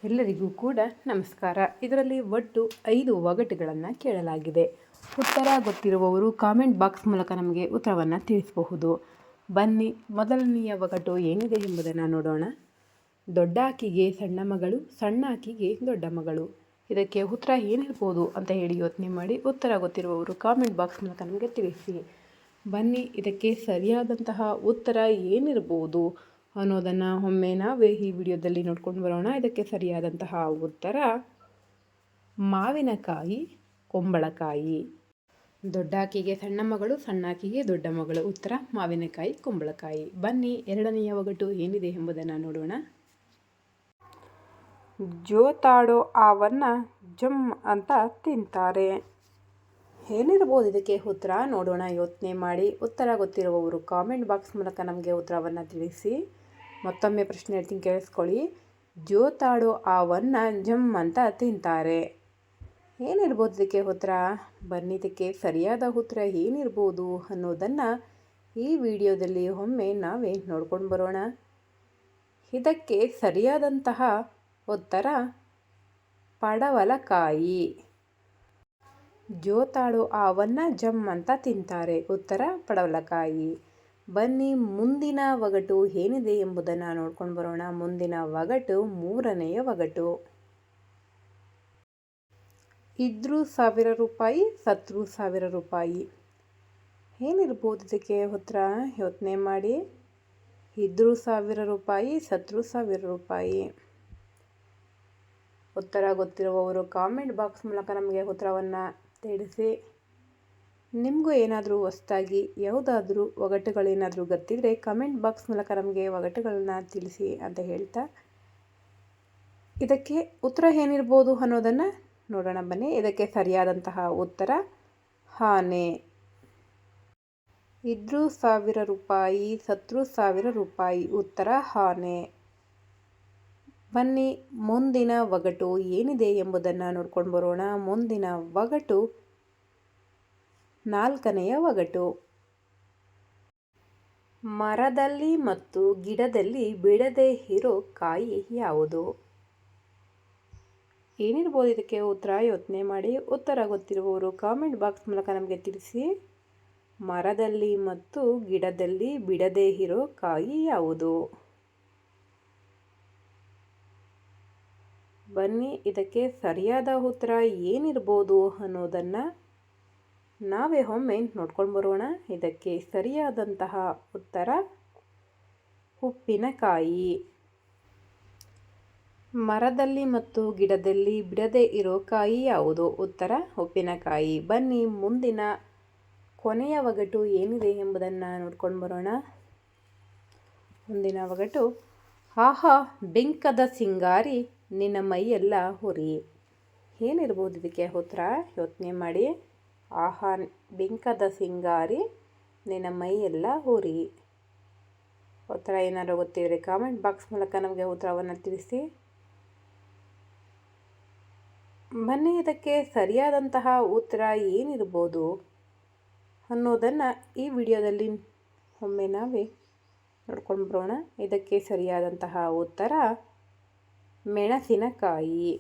ಎಲ್ಲರಿಗೂ ಕೂಡ ನಮಸ್ಕಾರ. ಇದರಲ್ಲಿ ಒಟ್ಟು 5 ಒಗಟುಗಳನ್ನು ಕೇಳಲಾಗಿದೆ. ಉತ್ತರ ಗೊತ್ತಿರುವವರು ಕಾಮೆಂಟ್ ಬಾಕ್ಸ್ ಮೂಲಕ ನಮಗೆ ಉತ್ತರವನ್ನು ತಿಳಿಸಬಹುದು. ಬನ್ನಿ, ಮೊದಲನೆಯ ಒಗಟು ಏನಿದೆ ಎಂಬುದನ್ನು ನೋಡೋಣ. ದೊಡ್ಡ ಆಕಿಗೆ ಸಣ್ಣ ಮಗಳು, ಸಣ್ಣ ಆಕಿಗೆ ದೊಡ್ಡ ಮಗಳು. ಇದಕ್ಕೆ ಉತ್ತರ ಏನಿರ್ಬೋದು ಅಂತ ಹೇಳಿ ಯೋಚನೆ ಮಾಡಿ ಉತ್ತರ ಗೊತ್ತಿರುವವರು ಕಾಮೆಂಟ್ ಬಾಕ್ಸ್ ಮೂಲಕ ನಮಗೆ ತಿಳಿಸಿ. ಬನ್ನಿ, ಇದಕ್ಕೆ ಸರಿಯಾದಂತಹ ಉತ್ತರ ಏನಿರ್ಬೋದು ಅನ್ನೋದನ್ನು ಒಮ್ಮೆ ನಾವೇ ಈ ವಿಡಿಯೋದಲ್ಲಿ ನೋಡ್ಕೊಂಡು ಬರೋಣ. ಇದಕ್ಕೆ ಸರಿಯಾದಂತಹ ಉತ್ತರ ಮಾವಿನಕಾಯಿ, ಕುಂಬಳಕಾಯಿ. ದೊಡ್ಡಾಕಿಗೆ ಸಣ್ಣ ಮಗಳು, ಸಣ್ಣಾಕಿಗೆ ದೊಡ್ಡ ಮಗಳು. ಉತ್ತರ ಮಾವಿನಕಾಯಿ, ಕುಂಬಳಕಾಯಿ. ಬನ್ನಿ, ಎರಡನೆಯ ಒಗಟು ಏನಿದೆ ಎಂಬುದನ್ನು ನೋಡೋಣ. ಜೋತಾಡೋ ಆವನ್ನ ಜಮ್ ಅಂತ ತಿಂತಾರೆ. ಏನಿರ್ಬೋದು ಇದಕ್ಕೆ ಉತ್ತರ ನೋಡೋಣ, ಯೋಚನೆ ಮಾಡಿ. ಉತ್ತರ ಗೊತ್ತಿರುವವರು ಕಾಮೆಂಟ್ ಬಾಕ್ಸ್ ಮೂಲಕ ನಮಗೆ ಉತ್ತರವನ್ನು ತಿಳಿಸಿ. ಮತ್ತೊಮ್ಮೆ ಪ್ರಶ್ನೆ ಹೇಳ್ತೀನಿ, ಕೇಳಿಸ್ಕೊಳ್ಳಿ. ಜೋತಾಡೋ ಆವನ್ನ ಜಮ್ ಅಂತ ತಿಂತಾರೆ. ಏನಿರ್ಬೋದು ಇದಕ್ಕೆ ಉತ್ತರ? ಬನ್ನಿ, ಇದಕ್ಕೆ ಸರಿಯಾದ ಉತ್ತರ ಏನಿರ್ಬೋದು ಅನ್ನೋದನ್ನು ಈ ವಿಡಿಯೋದಲ್ಲಿ ಒಮ್ಮೆ ನಾವೇ ನೋಡ್ಕೊಂಡು ಬರೋಣ. ಇದಕ್ಕೆ ಸರಿಯಾದಂತಹ ಉತ್ತರ ಪಡವಲಕಾಯಿ. ಜೋತಾಡೋ ಆವನ್ನ ಜಮ್ ಅಂತ ತಿಂತಾರೆ. ಉತ್ತರ ಪಡವಲಕಾಯಿ. ಬನ್ನಿ, ಮುಂದಿನ ಒಗಟು ಏನಿದೆ ಎಂಬುದನ್ನು ನೋಡ್ಕೊಂಡು ಬರೋಣ. ಮುಂದಿನ ಒಗಟು ಮೂರನೆಯ ಒಗಟು. ಇದ್ರೂ 1000 ರೂಪಾಯಿ, ಸತ್ರು 1000 ರೂಪಾಯಿ. ಏನಿರ್ಬೋದು ಇದಕ್ಕೆ ಉತ್ತರ? ಯೋಚನೆ ಮಾಡಿ. ಇದ್ರೂ 1000 ರೂಪಾಯಿ, ಸತ್ರು 1000 ರೂಪಾಯಿ. ಉತ್ತರ ಗೊತ್ತಿರುವವರು ಕಾಮೆಂಟ್ ಬಾಕ್ಸ್ ಮೂಲಕ ನಮಗೆ ಉತ್ತರವನ್ನು ತಿಳಿಸಿ. ನಿಮಗೂ ಏನಾದರೂ ಹೊಸದಾಗಿ ಯಾವುದಾದ್ರೂ ಒಗಟುಗಳೇನಾದರೂ ಗೊತ್ತಿದ್ದರೆ ಕಮೆಂಟ್ ಬಾಕ್ಸ್ ಮೂಲಕ ನಮಗೆ ಒಗಟುಗಳನ್ನು ತಿಳಿಸಿ ಅಂತ ಹೇಳ್ತಾ, ಇದಕ್ಕೆ ಉತ್ತರ ಏನಿರ್ಬೋದು ಅನ್ನೋದನ್ನು ನೋಡೋಣ. ಬನ್ನಿ, ಇದಕ್ಕೆ ಸರಿಯಾದಂತಹ ಉತ್ತರ ಆನೆ. ಇದ್ರೂ 1000 ರೂಪಾಯಿ, ಸತ್ರು 1000 ರೂಪಾಯಿ. ಉತ್ತರ ಆನೆ. ಬನ್ನಿ, ಮುಂದಿನ ಒಗಟು ಏನಿದೆ ಎಂಬುದನ್ನು ನೋಡ್ಕೊಂಡು ಬರೋಣ. ಮುಂದಿನ ಒಗಟು ನಾಲ್ಕನೆಯ ಒಗಟು. ಮರದಲ್ಲಿ ಮತ್ತು ಗಿಡದಲ್ಲಿ ಬಿಡದೆ ಇರೋ ಕಾಯಿ ಯಾವುದು? ಏನಿರ್ಬೋದು ಇದಕ್ಕೆ ಉತ್ತರ? ಯೋಚನೆ ಮಾಡಿ. ಉತ್ತರ ಗೊತ್ತಿರುವವರು ಕಾಮೆಂಟ್ ಬಾಕ್ಸ್ ಮೂಲಕ ನಮಗೆ ತಿಳಿಸಿ. ಮರದಲ್ಲಿ ಮತ್ತು ಗಿಡದಲ್ಲಿ ಬಿಡದೆ ಇರೋ ಕಾಯಿ ಯಾವುದು? ಬನ್ನಿ, ಇದಕ್ಕೆ ಸರಿಯಾದ ಉತ್ತರ ಏನಿರ್ಬೋದು ಅನ್ನೋದನ್ನು ನಾವೇ ಒಮ್ಮೆ ನೋಡ್ಕೊಂಡು ಬರೋಣ. ಇದಕ್ಕೆ ಸರಿಯಾದಂತಹ ಉತ್ತರ ಉಪ್ಪಿನಕಾಯಿ. ಮರದಲ್ಲಿ ಮತ್ತು ಗಿಡದಲ್ಲಿ ಬಿಡದೆ ಇರೋ ಕಾಯಿ ಯಾವುದು? ಉತ್ತರ ಉಪ್ಪಿನಕಾಯಿ. ಬನ್ನಿ, ಮುಂದಿನ ಕೊನೆಯ ಒಗಟು ಏನಿದೆ ಎಂಬುದನ್ನು ನೋಡ್ಕೊಂಡು ಬರೋಣ. ಮುಂದಿನ ಒಗಟು. ಆಹಾ ಬೆಂಕದ ಸಿಂಗಾರಿ, ನಿನ್ನ ಮೈಯೆಲ್ಲ ಹುರಿ. ಏನಿರ್ಬೋದು ಇದಕ್ಕೆ ಉತ್ತರ? ಯೋಚನೆ ಮಾಡಿ. ಆಹಾ ಬೆಂಕದ ಸಿಂಗಾರಿ, ನಿನ್ನ ಮೈಯೆಲ್ಲ ಹುರಿ. ಉತ್ತರ ಏನಾದರೂ ಗೊತ್ತಿದ್ರೆ ಕಾಮೆಂಟ್ ಬಾಕ್ಸ್ ಮೂಲಕ ನಮಗೆ ಉತ್ತರವನ್ನು ತಿಳಿಸಿ. ಬನ್ನಿ, ಇದಕ್ಕೆ ಸರಿಯಾದಂತಹ ಉತ್ತರ ಏನಿರ್ಬೋದು ಅನ್ನೋದನ್ನು ಈ ವಿಡಿಯೋದಲ್ಲಿ ಒಮ್ಮೆ ನಾವೇ ನೋಡ್ಕೊಂಡು ಬರೋಣ. ಇದಕ್ಕೆ ಸರಿಯಾದಂತಹ ಉತ್ತರ ಮೆಣಸಿನಕಾಯಿ.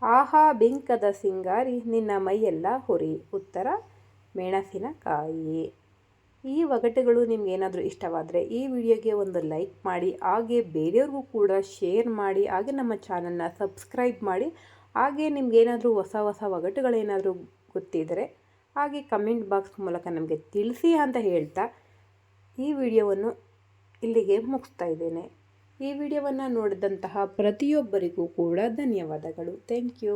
ಆಹಾ ಬೆಂಕದ ಸಿಂಗಾರಿ, ನಿನ್ನ ಮೈಯೆಲ್ಲ ಹುರಿ. ಉತ್ತರ ಮೆಣಸಿನಕಾಯಿ. ಈ ಒಗಟುಗಳು ನಿಮಗೇನಾದರೂ ಇಷ್ಟವಾದರೆ ಈ ವಿಡಿಯೋಗೆ ಒಂದು ಲೈಕ್ ಮಾಡಿ, ಹಾಗೆ ಬೇರೆಯವ್ರಿಗೂ ಕೂಡ ಶೇರ್ ಮಾಡಿ, ಹಾಗೆ ನಮ್ಮ ಚಾನಲ್ನ ಸಬ್ಸ್ಕ್ರೈಬ್ ಮಾಡಿ. ಹಾಗೆ ನಿಮಗೇನಾದರೂ ಹೊಸ ಹೊಸ ಒಗಟುಗಳೇನಾದರೂ ಗೊತ್ತಿದ್ದರೆ ಹಾಗೆ ಕಮೆಂಟ್ ಬಾಕ್ಸ್ ಮೂಲಕ ನಮಗೆ ತಿಳಿಸಿ ಅಂತ ಹೇಳ್ತಾ ಈ ವಿಡಿಯೋವನ್ನು ಇಲ್ಲಿಗೆ ಮುಗಿಸ್ತಾ ಇದ್ದೇನೆ. ಈ ವಿಡಿಯೋವನ್ನು ನೋಡಿದಂತಹ ಪ್ರತಿಯೊಬ್ಬರಿಗೂ ಕೂಡ ಧನ್ಯವಾದಗಳು. Thank you.